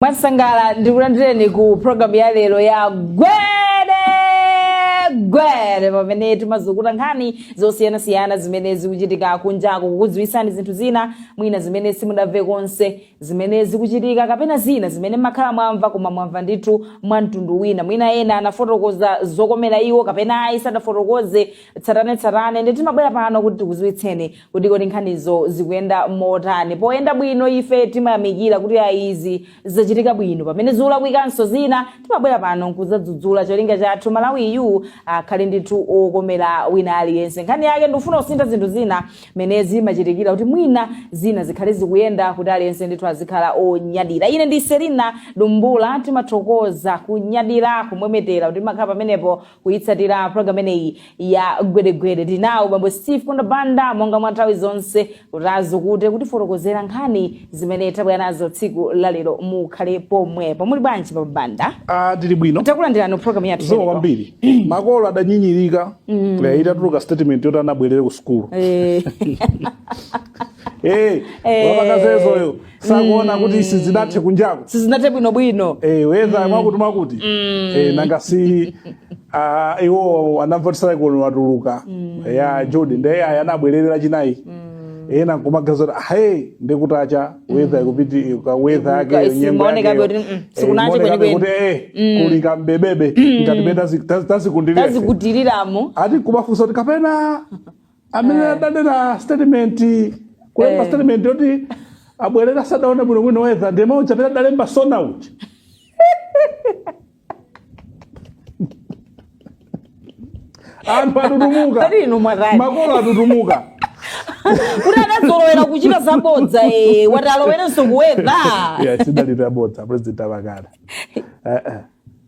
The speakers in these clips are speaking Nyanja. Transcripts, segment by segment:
Mwasangala ndikulandireni ku program ya lero ya gwere pamene timazukuta nkhani zosiyana-siyana zimene zikuchitika kunjaku kukudziwitsani zinthu zina mwina zimene simudamve konse zimene zikuchitika kapena zina zimene makhala mwamva koma mwamva ndithu mwa mtundu wina mwina ena anafotokoza zokomera iwo kapena ayisadafotokoze tsatane ndi timabwera pano kuti tikudziwitseni kuti kodi nkhanizo zikuyenda motani poyenda bwino ife timayamikira kuti izi zachitika bwino pamene zikulakwitsanso zina timabwera pano kudzadzudzula cholinga chathu Malawiyu akhale ndithu okomera wina aliyense nkhani yake ndikufuna kusintha zinthu zina menezi machitikira kuti mwina zina zikhale zikuyenda kuti aliyense ndithu azikhala onyadira. Ine ndi Selina Dumbula timathokoza kunyadira kumwemetera kuti makhala pamenepo kuyitsatira program ineyi ya gwedegwede. Tinawo bambo Steve Kundabanda monga mwa nthawi zonse kuti kutifotokozera nkhani zimene tabwera nazo tsiku la lero mukhale pomwepo. Muli bwanji bambo Banda? Tili bwino. Takulandirani program yathu. Zo kwambiri. Makolo adanyinyirika itatuluka statement yoti anabwerere ku skulu. Wapakazezoyo sakuona kuti sizinathe kunjaku. Sizinathe bwino. Weza mwakuti. Nanga si iwo anamvotsala ikono watuluka. Ya Jodi ndiye anabwerera chinayi. Ena kumagazora ndikutacha weza ikupiti weza yake nyembo yake sikunache kwenye kulika mbebebe ngatibeta tazikudiriramo ati kubafusa kuti kapena amene adadena statement kulemba statement yoti abwerera sadaona bwino weza ndema uchapita dalemba sona uchi anthu atutumuka makolo atutumuka kuti anadzolowera kuchita zabodza wati alowerenso kuwedha sidalito yabodza president avakada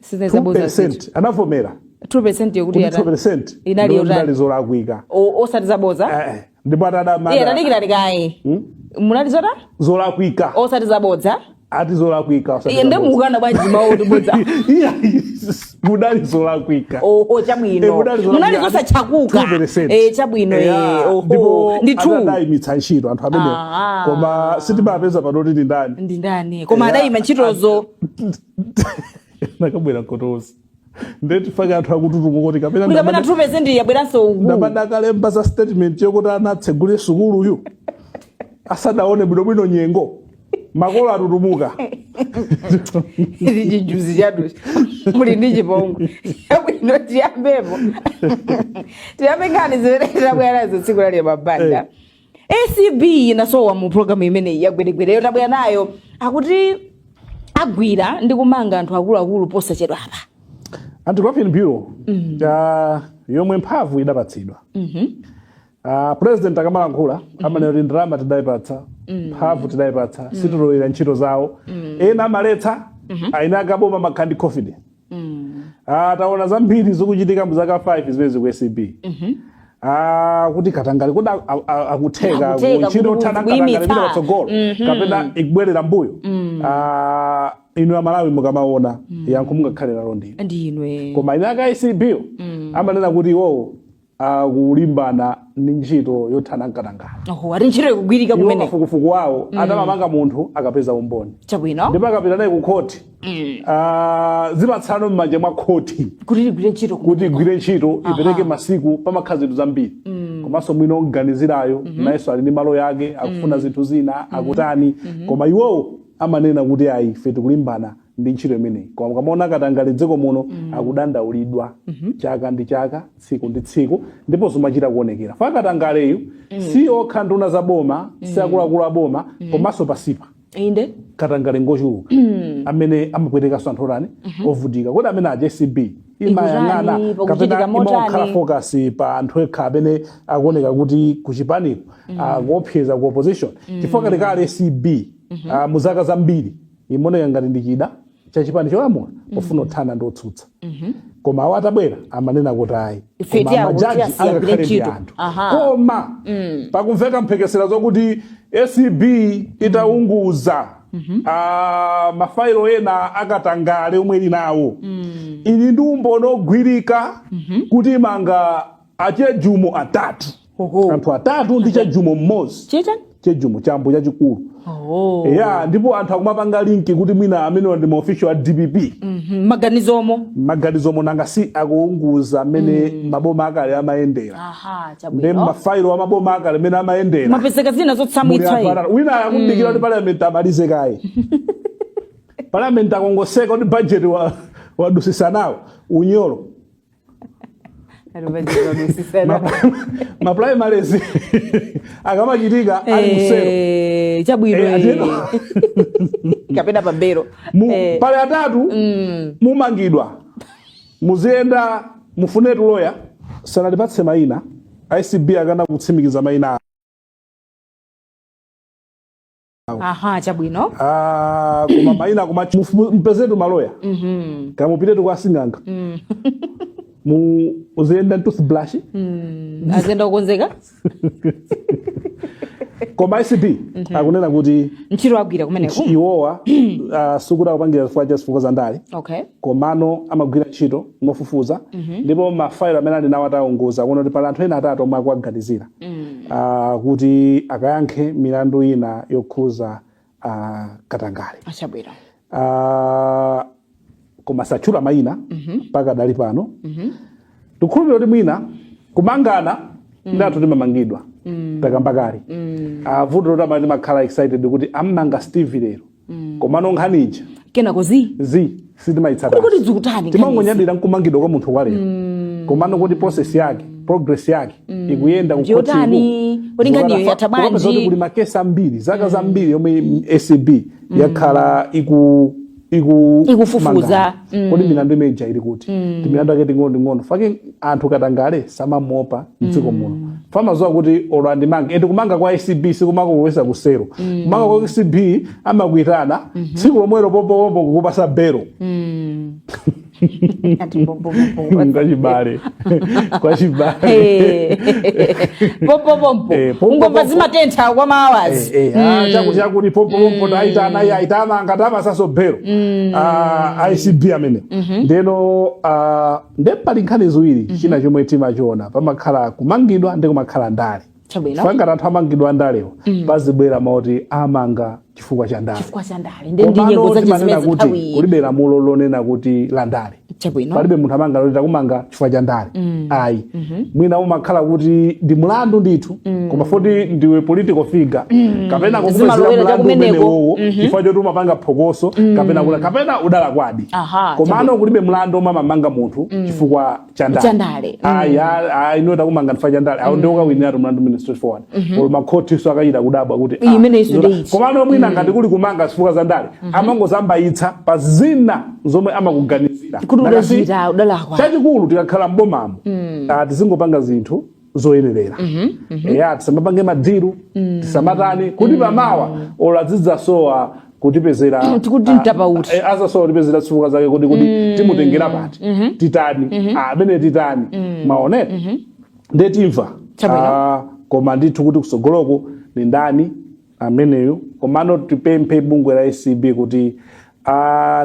2% anavomera 2% yokuti 2% inali zolakwika osati zabodza ndipo atadamana tadikirani kaye munali zolakwika osati zabodza ati zolakwika ende mukana bwanji mawu bodza mudali zolakwika chabwino munali zosachakuka chabwino ndipo adadai mitsanchito anthu amene koma sitimapeza panoti ndi ndani koma adayima ntchitozo nakabwera kotosi ndetifaka anthu akututumuka kuti kapena 2% yabweranso ndabadakalemba za statement yokuti anatsegule sukuluyu asadaone bwinobwino nyengo makolo atutumuka ndi juzi chatu muli ndi chipongwe bwino tiyambepo tiyambe nkhani zimene tabwera nazo tsiku la lero mabanda. ACB inasowa mu program imene yagwedegwede tabwera nayo akuti agwira ndi kumanga anthu akuluakulu posachedwa apa anti-corruption bureau yomwe mphamvu idapatsidwa. President akamalankhula amene kuti ndalama tidayipatsa mphamvu tidayipatsa sitolowera ntchito zawo ena amaletsa ayinaka boma makhandi confidence taona zambiri zikuchitika mu zaka 5 zimene ku ACB kuti katangale kuti akutheka ntchito thana katangale bila patsogolo kapena ikubwerera mbuyo inu Malawi mukamaona yankho mungakhalira londi ndinwe koma inaka ACB amanena kuti iwo kulimbana ndi ntchito yothana katangale ati ntchito ikugwirika kumene kafukufuku wawo adamamanga munthu akapeza umboni chabwino ndipo akapita naye ku khoti zimatsano m'manja mwa khoti kuti igwire ntchito ipereke masiku pamakhala zinthu zambiri komanso mwino oganizirayo nayenso ali ndi malo yake akufuna zinthu zina akutani koma iwowo amanena kuti ayi ife tikulimbana ndi ntchito imeneyi koma mukaona katangale dziko muno akudandaulidwa chaka ndi chaka tsiku ndi tsiku ndipo zimachita kuonekera fa katangaleyu si okha nduna za boma si akuluakulu a boma komanso pasipa inde katangale ngochuluka amene amapwetekanso anthu otani ovutika kodi amene aja ACB imayang'ana kapena imakhala focus pa anthu ekha amene akuoneka kuti kuchipaniko akuopseza ku opposition chifukwa kale ACB mu zaka zambiri imoneka ngati ndi chida chachipani cholamula pofuna othana ndi otsutsa koma awo atabwera amanena kuti ayi koma majaji angakhale ndi anthu koma pakumveka mphekesera zokuti ACB itaunguza mafailo ena akatangale omwe ili nawo ili ndi umboni ogwirika kuti manga achejumo atatu anthu atatu ndi chejumo mmodzi chejumo chambo chachikulu ya ndipo anthu akumapanga linki kuti mwina amene ndi official a DPP maganizomo nanga si akuunguza amene maboma akale amayendera ndi mafailo wa maboma akale amene amayendera mapeseka zina zotsamwitsa wina akudikira kuti parliament amalize kaye parliament akongoseka kuti budget wadusisa nawo unyolo maprimaries akamachitika ali musero chabwino kapena pabero pale atatu mumangidwa muziyenda mufune tuloya sanalipatse maina ICB akana kutsimikiza maina chabwino kuma maina kuma mpezetu maloya kamupite kwa singanga uzenda toothbrush azenda kukonzeka koma ICB akunena kuti ntchito agwira kumeneko iwowa sukuti akupangira chifukwa za ndale komano amagwira ntchito mofufuza ndipo mafailo amene ali nawo ataunguza kuona kuti pali anthu ena atatu omwe akuaganizira kuti akayankhe milandu ina yokhuza katangale koma satchula mayina mpaka dali pano tikhulupirira kuti mwina kumangana ndatu timamangidwa takambakali vuto loti amati makhala excited kuti ammanga Steve lero komano Nkhanija kenako sitimayitsata kuti dzikutani timangonyadira nkumangidwa kwa munthu walero komano kuti process yake progress yake ikuyenda kukotani kuti Nkhaniyo yatha bwanji kuli makesi ambiri zaka zambiri yomwe ACB yakhala ikufufuza kodi milandu imeja ili kuti milandu yake ting'ono fake anthu katangale samamopa mdziko muno famazowa kuti olo andimanga ende kumanga kwa ICB sikumakuwesa kusero kumanga kwa ICB amakuitana tsiku lomwelo popo kukupasa bero kwa chibale ungomba zimatentha kwa mawazi chakuti pompo aitana ngatama saso bero ICB amene ndeno ndepali nkhani ziwiri china chomwe timachiona pamakhala kumangidwa ndi kumakhala ndale fanga anthu amangidwa ndalewo pazibwera mauti amanga chifukwa cha ndale ndendiyengo zachimanena kuti kulibe lamulo lonena kuti la ndale palibe munthu amanga loti takumanga chifukwa cha ndale ayi mwina umakhala kuti ndi mlandu ndithu koma foti ndiwe political figure kapena kukupezera mlandu umenewowo chifukwa choti umapanga phokoso kapena udala kwadi komano kulibe mlandu omwe amamanga munthu chifukwa cha ndale ayi ino takumanga chifukwa cha ndale awo ndiwo kawiniratu mlandu ministry forward olo makhoti akayita kudabwa kuti komano mwina ngati kuli kumanga chifukwa za ndale amangozambayitsa pa zina zomwe amakuganizira chachikulu tikakhala mbomamo tizingopanga zinthu zoyenerera tisamapange madiru tisamatani kuti pamawa olo azidzasowa kutipezera azasowa kutipezera chifukwa zake kuti timutengera pati titani amene titani maonera ndetimva koma ndithu kuti kusogoloko ni ndani ameneyo komano tipemphe bungwe la ACB kuti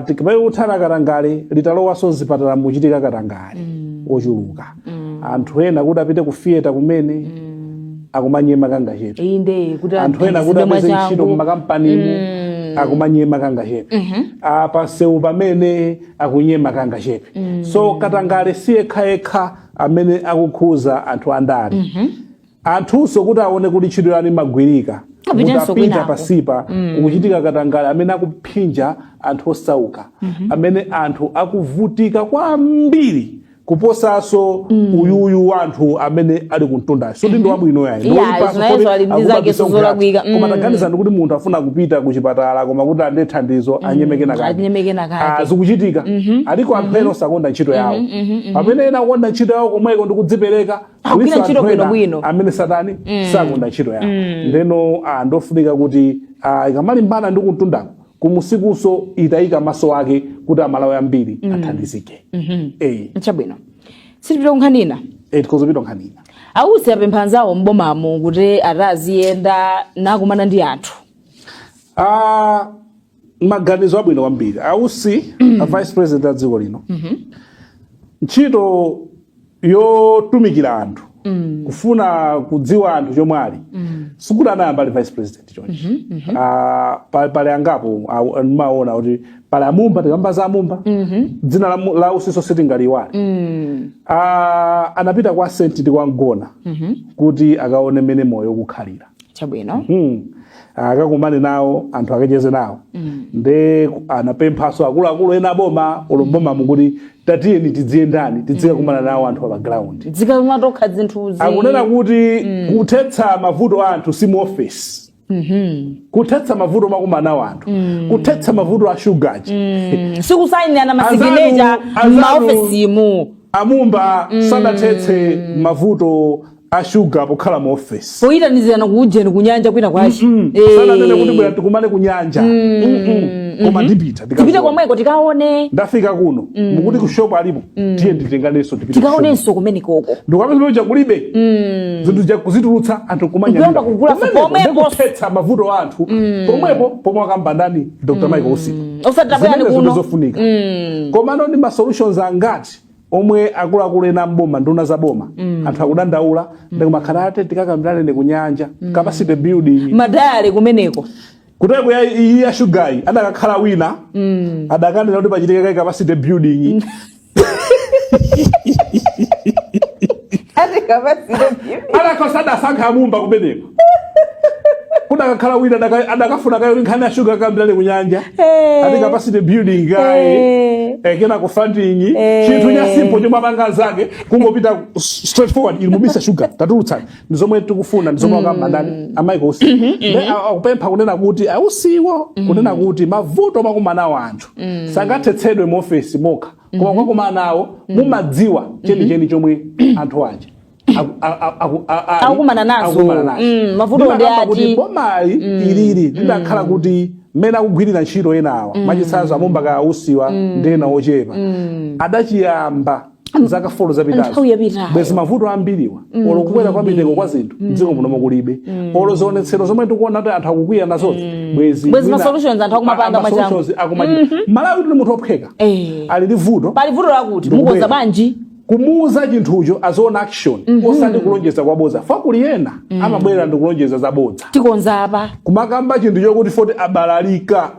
tikipaye uthana katangale litalowaso zipatala muchitika katangale ochuluka anthu ena kuti apite ku theater kumene akumanyema kanga chepe anthu ena kuti apeze ntchito mumakampanimu akumanyema kanga chepe pasewu pamene akunyema kanga chepe so katangale siyekhaekha amene akukhuza anthu andale anthunso kuti aone kuti ntchito yani magwirika mutapita pasipa kukuchitika katangale amene akuphinja anthu osauka amene anthu akuvutika kwambiri kuposaso uyuyu wanthu amene ali kumtunda so ndi wabwino yayi koma taganiza ndikuti munthu afuna kupita ku chipatala koma kuti ande thandizo anyemeke nakake zikuchitika aliko anthu ena osakonda ntchito yawo pamene ena akonda ntchito yawo komweko ndikudzipereka amene satani sakonda ntchito yawo ndeno ndofunika kuti ikamalimbana ndi kumtundako kumusikuso itayika maso ake kuti amalawi ambiri athandizike chabwino sitipita kunkhanina tikozopita kunkhanina awusi apempha anzawo mbomamo kuti ataziyenda nakumana ndi anthu maganizo abwino kwambiri awusi a vice president a dziko lino ntchito yotumikira anthu kufuna kudziwa anthu chomwe ali sikuti anayamba ali vice president chonchi pale angapo maona kuti pale amumba tikamba za amumba dzina la usiso sitingaliwale anapita kwa senti ndi kwa ngona kuti akaone mene moyo kukhalira chabwino akakumane nawo anthu akacheze nawo nde anapemphaso akuluakulu ena boma olomboma mukuti tatiyeni tidziye ndani tidziye kumana nawo anthu pa ground dzikamatoka zinthuzi akunena kuti kuthetsa mavuto anthu si mu office kuthetsa mavuto makumana nawo anthu kuthetsa mavuto a sugaji sikusayinirana masigineja m'maofesimu amumba sadathetse mavuto a sugar pokhala mu office poyitanizirana kuujeni kunyanja kwina kwashi sananene kuti bwera tikumane kunyanja koma tipita komweko tikaone ndafika kuno mukuti ku shop alipo tiye nditenganenso tikaonenso kumene koko ndikapeza chakulibe zinthu kuzitulutsa anthu kumanyanya pomwepo kuthetsa mavuto anthu pomwepo pomwe akamba ndani Dr. Michael Usipo osatapani kuno zofunika koma ndi ma solutions angati omwe akuluakulu ena mboma nduna za boma anthu akudandaula ndikumakhalate tikakambirane kunyanja capacity building madale kumeneko kuteko ya sugai adakakhala wina adakanena kuti pachitike kai capacity building adakosa adasankha amumba kumeneko kudakakhala wina adakafuna kayo nkhani ya sugar akambirane kunyanja ati capacity building kai kena ku funding chinthu cha simple chomwe apanga Zake kungopita straight forward ilimubisa sugar tatulutsani ndizomwe tikufuna ndizomwe akamandani amaiko Usipo akupempha kunena kuti ausiwo kunena kuti mavuto makumana nawo anthu sangathetsedwe mu office mokha koma kwakumana nawo mumadziwa chenicheni chomwe anthu aja akukumana nazo mavuto ndi ati kuti bomayi ilili ndakhala kuti mmene akugwirira ntchito enawa machitsanzo amumba ka usiwa ndi ena ochepa adachiyamba zaka 4 zapitazo bwezi mavuto ambiriwa olo kukwera kwa mitengo kwa zinthu dziko muno kulibe olo zionetsero zomwe tikuona kuti anthu akukwiya nazozi bwezi ma solutions anthu akumapanga machango Malawi tuli munthu opheka ali ndi vuto pali vuto lakuti mukoza banji kumuuza chinthucho azoona action osati kulonjeza kwaboza fakuli ena amabwera ndi kulonjeza zabodza tikonza apa kumakamba chinthu chokuti foti abalalika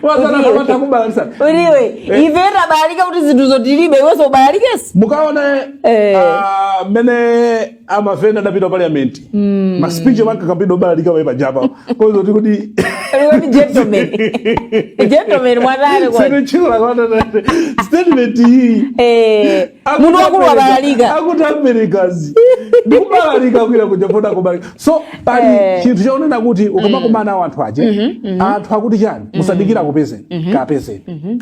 wazana kamata kubalalisa uliwe ife tabalalika kuti zinthu zotilibe iweso ubalalikeso mukaone mene amavenda adapita parliament ma speech makakambidwa ubalalika paipa japa kozo tikuti gentleman mwadale kwa statement hii mundu wakulu wabalalika akuti Americazi ndikubalalika kwira kujafuna kubalalika so pali chinthu chaonena kuti ukamakumana nawo anthu aje anthu akuti chani musadikira kupezeni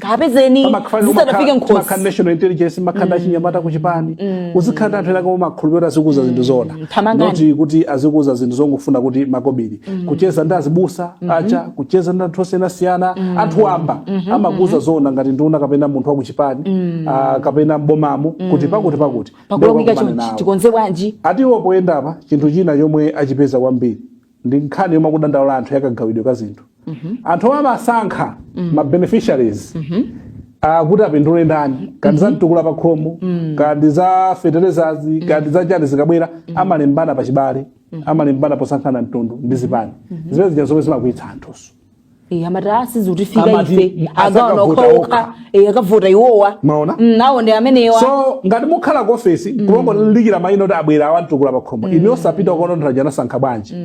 kapezeni zisadafike nkhosi makha national intelligence makhanda chinyamata kuchipani uzikhala anthu ena koma makhulupirira azikuza zinthu zona noti kuti azikuza zinthu zongofuna kuti makobiri kucheza ndi azibusa acha kucheza ndi anthu osiyana anthu amba amakuza zona ngati nduna kapena munthu wakuchipani kapena mbomamo kuti pakuti pakulawika tikonze bwanji atiwo poyenda apa chinthu china chomwe achipeza kwambiri ndi nkhani yomwe akudandaula anthu yakagawidwe ka zinthu anthu amasankha ma beneficiaries kuti apindule ndani kandi za mtukula pa khomo kandi za fertilizers kandi za chani zikabwera amalembana pa chibale amalembana posankhana mtundu ndi zipani zimene zija zomwe zimakwitsa anthuso amatasi zutifika ife agaona okhoka akavota iwowa maona nawo ndi amenewa so ngati mukhala ku office kulombo lilikira mayino kuti abwera awantukula pa khomo ine osapita kuona ndajana sankha bwanji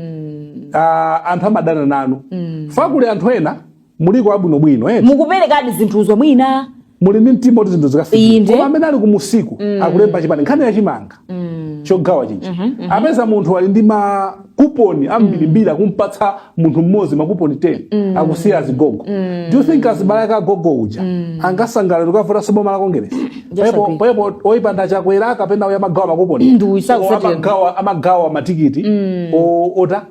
anthu amadana nanu fakuli anthu ena muliko abwinobwino mukuperekadi zinthuzo mwina muli ndi mtima kuti zinthu zikafika koma amene ali kumusiku akulemba chipani nkhani yachimanga chogawa chichi apeza munthu ali ndi makuponi ambirimbiri akumpatsa munthu mmodzi makuponi 10 akusiya azigogo do you think azibalaka gogo uja angasangala tukavota soboma la kongeresi pepo oipanda Chakwera kapena uya magawa makuponi amagawa matikiti ota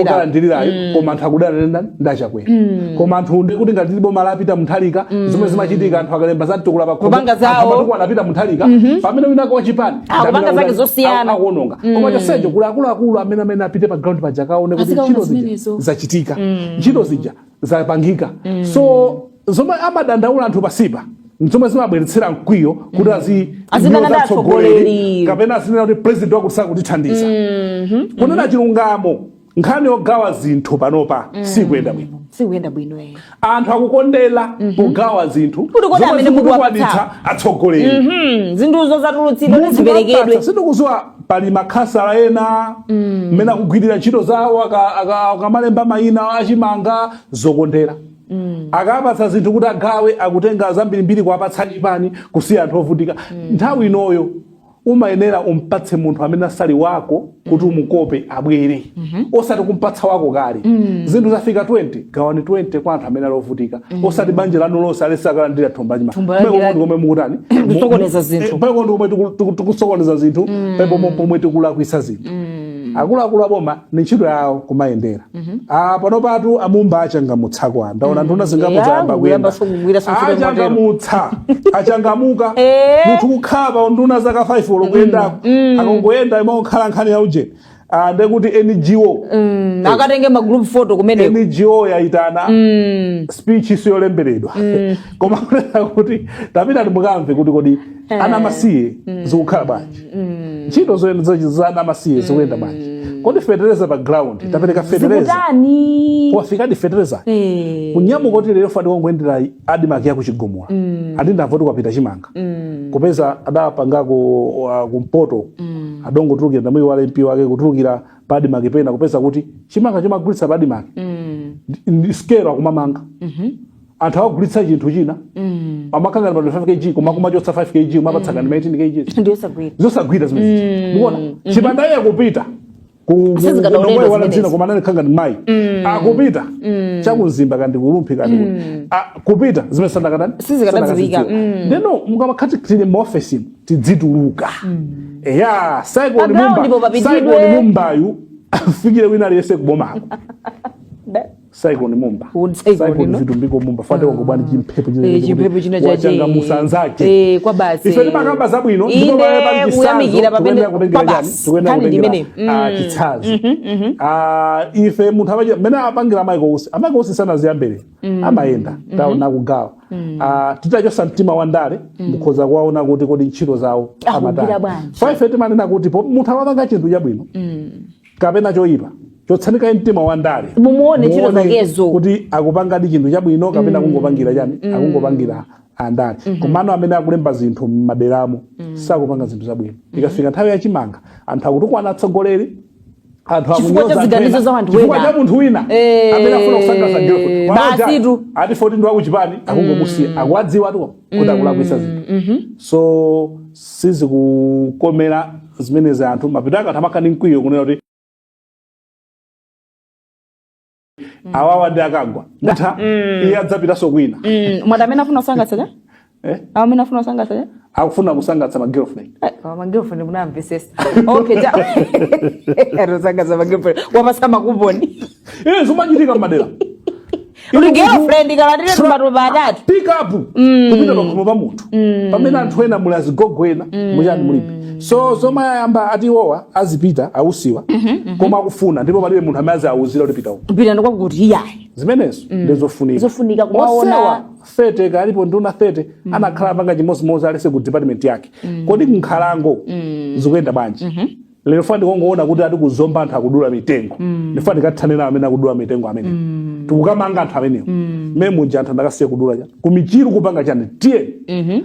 okalandirirayo koma anthu akudana ndi Chakwera koma anthu ndi kuti ngati boma lapita muthalika zomwe zimachitika anthu akalemba za mtukula pa khomo anthu anapita muthalika pamene wina kwa chipani akupanga zake zosiyana akuononga koma chonsecho kuli akuluakulu amene apite pa ground paja kaone kuti ntchito zija zachitika ntchito zija zapangika so zomwe amadandaula anthu pasipa nchomwe zimabweretsera mkwiyo kuti azinangana atsogoleri kapena azinena kuti president wakutisaka kutithandiza kunena chilungamo nkhani yogawa zinthu panopa sikuyenda bwino anthu akukondela kugawa zinthu zomwe zikukwanitsa atsogoleri zinthuzo zatulutsidwa neziperekedwe sindikuziwa pali makhasala ena mmene akugwirira ntchito zawo akamalemba mayina achimanga zokondera akapatsa zinthu kuti agawe akutenga zambirimbiri kuwapatsa chipani kusiya anthu ovutika nthawi inoyo umayenera umpatse munthu amene asali wako kuti umukope abwere osati kumpatsa wako kale zinthu zafika 20 gawani 20 kwa anthu amene alovutika osati banja lanu lonse alesakalandira thumba komwe mukutani kusokoneza zinthu tikusokoneza zinthu pomwe tikulakwisa zinthu akuluakulu aboma ni ntchito yawo kumayendera pano patu amumba achangamutsa kwa ndaona nduna zingamuzayamba kuyenda achangamutsa achangamuka munthu kukhapa nduna zaka 5 olokuyendako akongoyenda imaokhala nkhani ya ujeni ndekuti NGO akatenge magroup photo kumene NGO yaitana speech isiyolemberedwa koma kunena kuti tapita timukamve kuti kodi anamasiye zikukhala bwanji ntchito za anamasiye zikuyenda bwanji kodi fetereza pa ground tapereka fetereza wafika di fetereza kunyamuka kuti lero fadi wongoendera adimaki yaku Chigumula adindavoti kwapita chimanga kupeza adapangako kumpoto adongo tulukira ndamwe wale MP wake kutulukira padimaki pena kupeza kuti chimanga chimagulitsa padimaki skero akumamanga anthu akugulitsa chinthu china amakanga pa 5 kg koma kumachotsa 5 kg umapatsaka ndi 19 kg ndiyosagwira zimene ndikuona chipanda iye kupita kunomwe wala dzina koma nani khanga ndi mai akupita chakunzimba kandi kulumpi kandi kupita zimene sandakatani sizikadazivika ndeno mukamakhatikitire mu office tidzituluka saiko ni mumbayu afikire wina aliyese kubomako saiko ni mumba saiko ni vitumbiko mumba fate wangobwani chimpepo china wachangamusa Zake kwa basi ife timakamba zabwino ndipo pali kuyamikira pamene tukuyenda chitsazo ife munthu amaje mene apangira amaiko usi sana ziyambere amayenda taona kugawa titachosa mtima wa ndale mukhoza kuwaona kuti kodi ntchito zawo amatani ife timanena kuti munthu amapanga chinthu chabwino kapena choyipa chotsanika mtima wa ndale mumuone ntchito zakezo kuti akupanga ndi chinthu chabwino kapena kungopangira chani akungopangira andale komano amene akulemba zinthu m'maderamo sakupanga zinthu zabwino ikafika nthawi yachimanga anthu akutukwana atsogoleri anthu amunyoza chifukwa cha munthu wina amene afuna kusangalatsa girlfriend ati 14 ndi wakuchipani akungomusiya akuwadziwa atuko kuti akulakwisa zinthu so sizikukomera zimenezi anthu mapito ake anthu amakani mkwiyo kunena kuti awawa ndi akagwa ndatha iye adzapitaso kwina mwati amene afuna kusangalatsa amene afuna kusangalatsa akufuna kusangalatsa magirlfriend magirlfriend munamvesesa okay rosangalatsa magirlfriend wapasa makuponi zimachitika m'madera uli girlfriend ikalandire tumatupa atatu pick up kupita pakhomo pa munthu pamene anthu ena muli azigogo ena muchani mulibe so zomwe ayamba atiwowa azipita ausiwa koma akufuna ndipo palibe munthu amene aziawuzira kuti pita ndikwakuti iyayi zimenezo ndizofunika kumaona fete kalipo nduna fete anakhala panga chimozimozi alese ku department yake kodi nkhalango zikuyenda bwanji lero fandi kongoona kuti ati kuzomba anthu akudula mitengo ndifani kathanena amene akudula mitengo amene tikukamanga anthu amenewo mmene muja anthu andakasiye kudula chani kumichiru kupanga chani tiye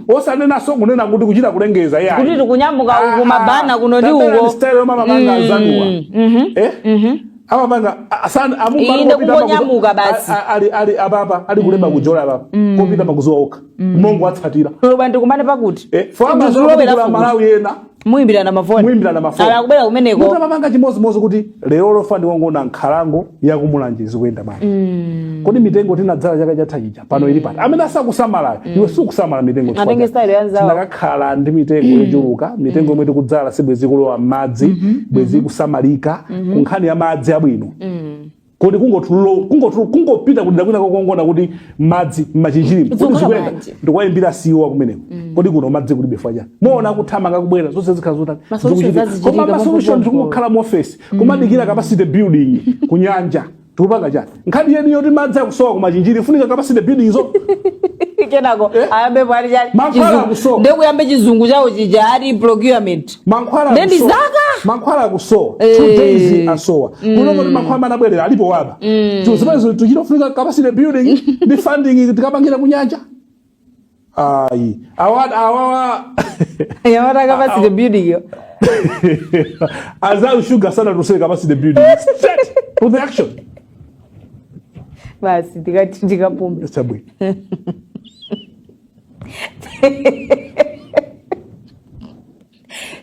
osanena so kunena kuti kuchita kulengeza yayi kuti tikunyamuka kumabana kuno ndi uko style yomamapanga azanuwa amapanga asana amumba kunyamuka basi ali ababa ali kulemba kujola ababa kopita makuzuwa oka mongo atsatira loba ndikumane pakuti fama zolobera Malawi ena muimbira na mafoni ala kubera kumeneko kuti amapanga chimozimozi kuti lero lofa ndiwongona nkhalango yakumulanje zikuyenda bwanji kodi mitengo tinadzala chaka chatha chija pano ili pano amene asakusamala iwe sukusamala mitengo atenge style yanzawo tinakakhala ndi mitengo yochuluka mitengo imwe tikudzala sibwezi kulowa madzi bwezi kusamalika kunkhani ya madzi abwino kodi kungopita kuti ndakwina kokongona kuti madzi machinjirimu kuti zikwenda ndikwayimbira siwa kumeneko kodi kuno madzi kulibe fanya muona kuthamanga kubwera zonse zikhala zotani koma masolution tikungokhala mu office kumadikira capacity building kunyanja tikupanga chani nkhani yeni yoti madzi akusowa kumachinjiri ifunika capacity building zo kenako ayambe pali chali ndekuyambe chizungu chawo chija ati procurement ndendi zaka mankhwala akusowa 2 days asowa kuno kuti mankhwala manabwerera alipo waba zimenezo tuchitofunika capacity building ndi funding tikapangira kunyanja ayi awawa yamata capacity building yo azau sugar sana tuseme capacity building straight to the action basi tikapumba sabwe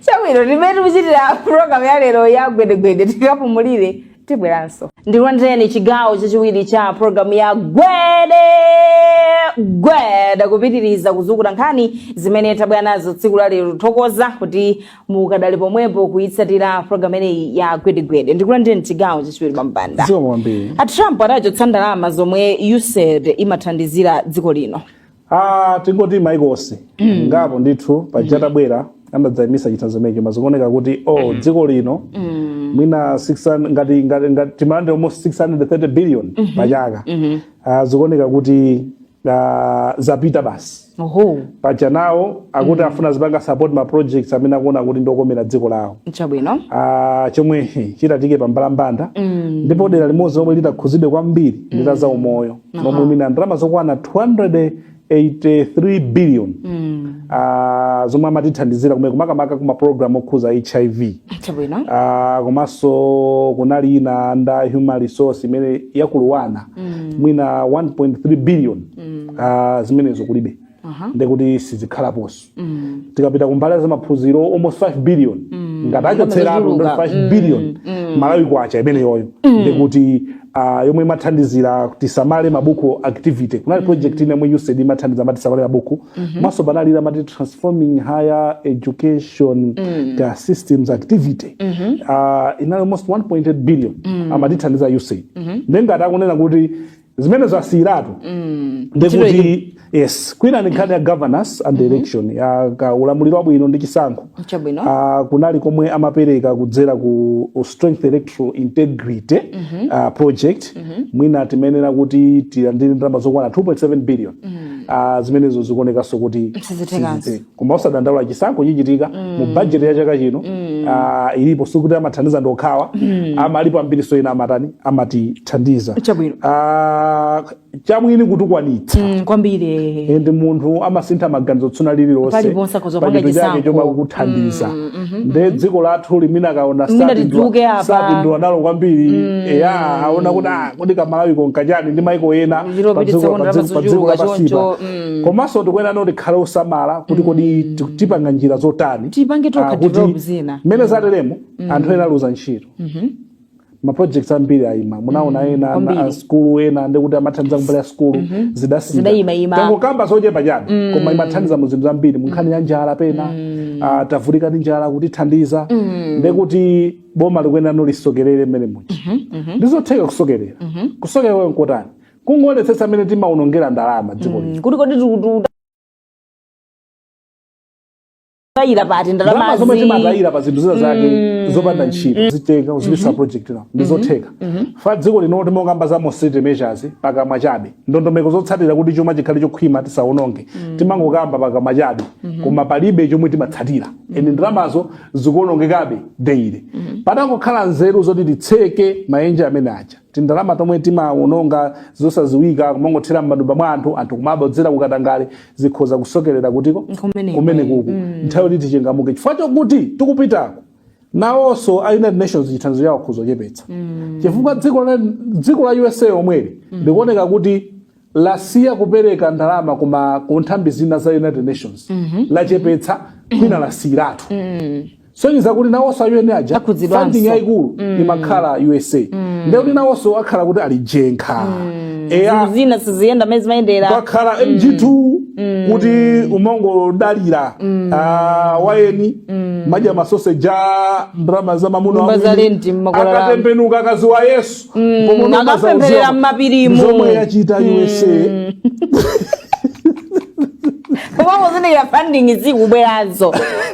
Chawino nimene muchitira program ya lero ya gwedegwede tikapumulire tibweranso ndikulandireni chigawo chachiwiri cha program ya gwede kupitiriza kuzukula nkhani zimene tabwera nazo tsiku la lero thokoza kuti mukadali pomwepo kuitsatira program ineyi ya gwedegwede ndikulandireni chigawo chachiwiri pambanda Trump anachotsa ndalama zomwe USAID imathandizira dziko lino tingoti maikosi ngapo ndithu pachatabwera amadzayimisa chithanzomecho mazikuoneka kuti dziko lino mwina 600 ngati timande almost 630 billion pachaka zikuoneka kuti zapita basi pacha nawo akuti afuna zipanga support ma projects amene akuona kuti ndokomera dziko lawo chabwino chomwe chitatike pambalambanda ndipo dera limodzi lomwe litakhuzidwe kwambiri ndita za umoyo momwe mina ndalama zokwana 283 billion zomwe amatithandizira kumene kumakamaka kuma program okhuza HIV chabwino komanso kunali ina nda human resource imene yakuluwana mwina 1.3 billion zimenezo kulibe ndekuti sizikhalaponso tikapita kumbali za maphunziro almost 5 billion ngati achotseratu 5 billion Malawi kwacha imene yoyo ndekuti yomwe imathandizira tisamale mabuku activity kunali project ine yomwe USAID imathandiza mati samale mabuku maso banali mati transforming higher education systems activity inali almost 1.8 billion amatithandiza USAID ndengati akunena kuti zimene zasiratu ndekuti yes kwina Nkhani ya governance and election ya ulamuliro wabwino ndi chisankho kunali komwe amapereka kudzera ku strength electoral integrity project mwina timenera kuti tilandire ndalama zokwana 2.7 billion zimenezo zikuonekanso kuti koma usadandaula chisankho chichitika mu budget ya chaka chino ilipo sikuti amathandiza ndokhawa amalipo ambiriso ina amatithandiza chamwini kutukwanitsa kwambiri ndi munthu amasintha maganizo tsuna lililonse paliponse kozopanga chisankho chomwe kukuthandiza nde dziko lathu limene akaona sapindula nalo kwambiri aona kuti kodi Malawi konkachani ndi maiko ena pa dziko lapasipa komanso tikuyenera kuti tikhale osamala kuti kodi tipanga njira zotani tipange tokha develop zina mmene zateremo anthu ena aluza ntchito ma projects ambiri ayima munaona ena na school ena ndekuti amathandiza kumbali ya school zidayima tango kamba sochepa chabe koma imathandiza mu zinthu zambiri mu nkhani ya njala pena tavulika ndi njala kuti thandiza ndekuti boma likuyenera nolisokerere mmene muchi ndizotheka kusokerera kusokerera nkotani kungoonetsetsa mmene timaonongera ndalama dziko lino kuti kodi tayira pati ndalama zomwe timatayira pa zinthu zina zake zopanda ntchito ziteka uzibisa project nawo ndizotheka fa dziko lino timokamba za austerity measures pakamwa chabe ndondomeko zotsatira kuti chuma chikhale chokhwima tisaononge timangokamba pakamwa chabe koma palibe chomwe timatsatira ende ndalamazo zikuonongekabe daily patangokhala nzeru zoti titseke maenje amene aja tindalama tomwe timaononga zosaziwika kumangothera m'madumba mwa anthu kumabodzera kukatangale zikhoza kusokerera kutiko kumene kuku nthawi kuti tichengamuke chifukwa chokuti tikupitako nawonso United Nations chithandizo yawo kuzochepetsa chifukwa dziko la USA omweli ndikuoneka kuti lasiya kupereka ndalama ku nthambi zina za United Nations lachepetsa kwina lasiratu sonyiza kuti nawonso UN aja funding yaikulu imakhala USA ndekuti nawonso akhala kuti alijenkha zina siziyenda mezi mayendera pakhala MG2 kuti umongodalira wayeni madya masoseja ndalama za mamuno akatembenuka akazi wa Yesu akapemberera mmapirimu zomwe yachita USA koma zina funding zikubwerazo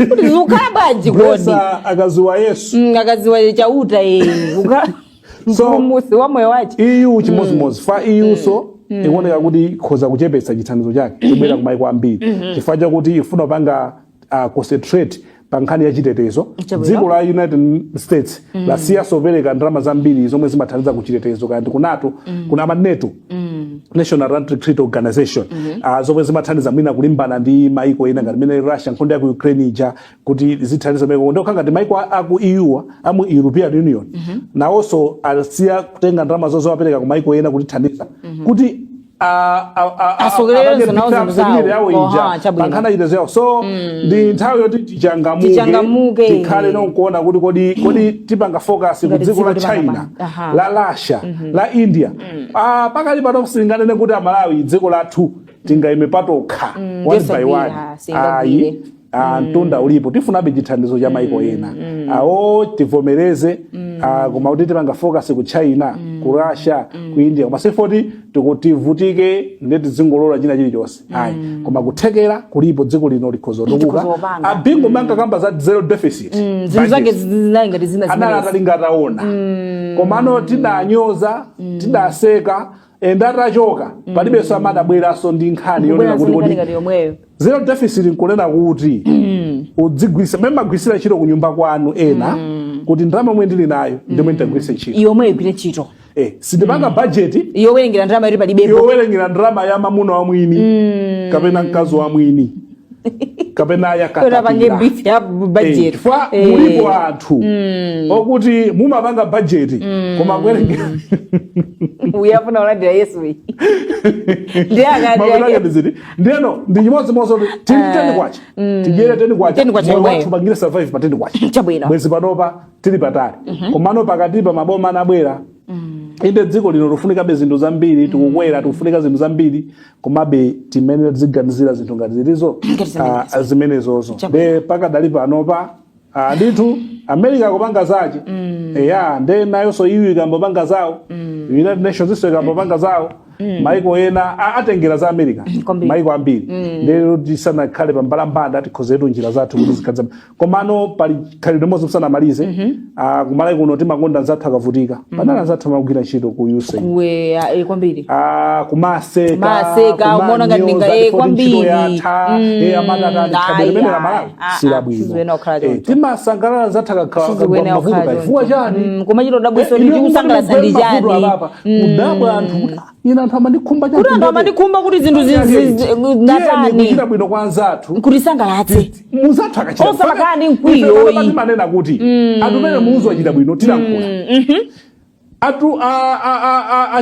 kuti zikhala bwanji kodi akazi wa Yesu akazi wa chauta musi wa moyo wache EU chimozimozi fa EU so ikuoneka kuti khoza kuchepetsa chithandizo chake kubwera kumaiko ambiri chifukwa chakuti ifuna panga concentrate pa nkhani ya chitetezo. Dziko la United States lasiya sopereka ndalama zambiri zomwe zimathandiza kuchitetezo kandi ku NATO kuna NATO National Atlantic Treaty Organization zomwe zimathandiza mwina kulimbana ndi maiko ena ngati mene Russia nkhondo ya ku Ukraine ija kuti zithandiza maiko ndo kanga ndi maiko aku EU amu European Union nawonso asiya kutenga ndalama zozo apereka ku maiko ena kuti thandiza kuti asogeleze nawo yawo ija pankana chitetezo so ndi nthawi yoti tichangamuke tikhale nokuona kuti kodi tipanga focus ku dziko la China la Russia la India pakali pano kusinganene kuti Malawi dziko lathu tingaime patokha one by one ayi mtunda ulipo tifunabe chithandizo cha maiko ena awo tivomereze koma kuti tipanga focus ku China ku Russia ku India koma sifoti tikutivutike ndeti zingolola china chilichonse ayi koma kuthekera kulipo dziko lino likhozo dokuka abingo manga kamba za zero deficit zinthu zake zinayi ngati zina analingataona koma ano tidanyoza tidaseka endatachoka palibe samada bweraso ndi nkhani yonena kuti zero deficit nkunena kuti udzigwisa mema gwisira chiro kunyumba kwanu ena kuti ndalama mwe ndili nayo ndimwe ndagwise chiro yomwe ipite chito sindipanga budget yowerengera ndalama yoti palibepo yowerengera ndalama ya mamuna wa mwini kapena mkazi wa mwini kapena yakatapira pange beef ya budget fa mulipo anthu okuti mumapanga budget koma kwerengera uyafuna ulandira Yesu wi ndiyeno ndi chimodzi mozo tili kwacha tijere teni kwacha wathu pangire survive pa teni kwacha chabwino mwezi panopa tili patali komano pakati pa maboma anabwera inde dziko lino lufunikabe zinthu zambiri tikukwera tikufunika zinthu zambiri komabe timene tiziganizira zinthu ngati zilizo zimenezozo de pakadali panopa ndithu America kupanga zache nde nayonso iwi ikambopanga zawo United Nations iso ikambopanga zawo maiko ena atengera za America maiko ambiri lero tisanakhale pambalambanda tikhozetu njira zathu kuti zikadza komano pali khalidwe mozo kusanamalize kumalawi kuno timakonda zathu akavutika panana zathu magwira ntchito ku USA kwambiri kumaseka umaona ngati ninga kwambiri amadata tikhabelemene la Malawi silabwino timasangalala zathu akakhala chifukwa chani koma chito dabweso ndi kusangalatsa ndi chani kudabwa anthu ina anthu amandikhumba kuti anthu amandikhumba kuti zinthu ndatani kuchita bwino kwa anzathu kuti sangalatse muzathu akachita osapakani mkwiyo iyi manena kuti atumene muuzwa chita bwino tilankhula atu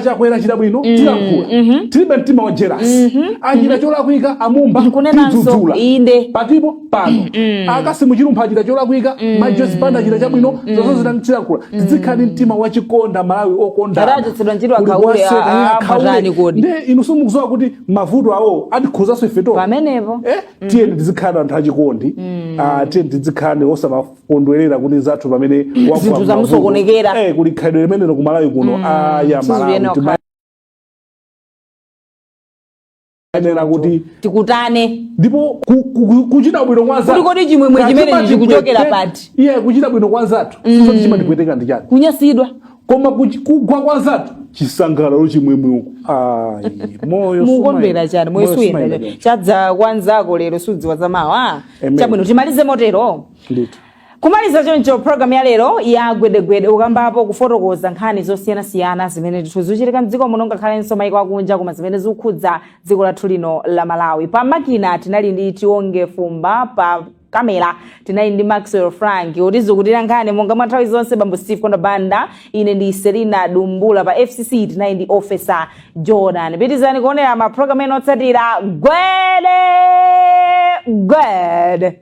Chakwera chita bwino tilankhula tilibe mtima wa jealous achita cholakwika amumba tidzudzula patipo pano akasi muchilumpha achita cholakwika majesi panda achita chabwino zonse zitantilankhula tizikhani mtima wa chikonda Malawi okondana nde inu simukuzowa kuti mavuto awo atikhuzanso ifeto pamenepo tiyeni tizikhala anthu achikondi tiyeni tizikhala osamakondwerera kuti zathu pamene zinthu zamusokonekera kuli khalidwe limenelo Malawi kuno ya Malawi enera kuti tikutane ndipo kuchita bwino kwa zathu kodi chimwemwe chimene chikuchokera pati kuchita bwino kwa zathu so chimandipweteka ndi chani kunyasidwa koma kugwa kwa zathu chisangalalo chimwemwe uko moyo mukondwera chani moyo suyenda chadza kwanzako lero sudziwa zamawa chabwino timalize motero ndithu kumaliza choncho program ya lero ya gwedegwede ukambapo kufotokoza nkhani zosiyanasiyana zimene tikuzichitika mdziko muno ngakhalenso maiko akunja koma zimene zikukhudza dziko lathu lino la Malawi. Pa makina tinali ndi Tionge Fumba, pa kamera tinali ndi Maxwell Frank utizukutira nkhani monga mwa nthawi zonse bambo Steve Kondabanda. Ine ndi Selina Dumbula. Pa FCC tinali ndi Officer Jordan. Pitizani kuonera ma program eno otsatira gwede.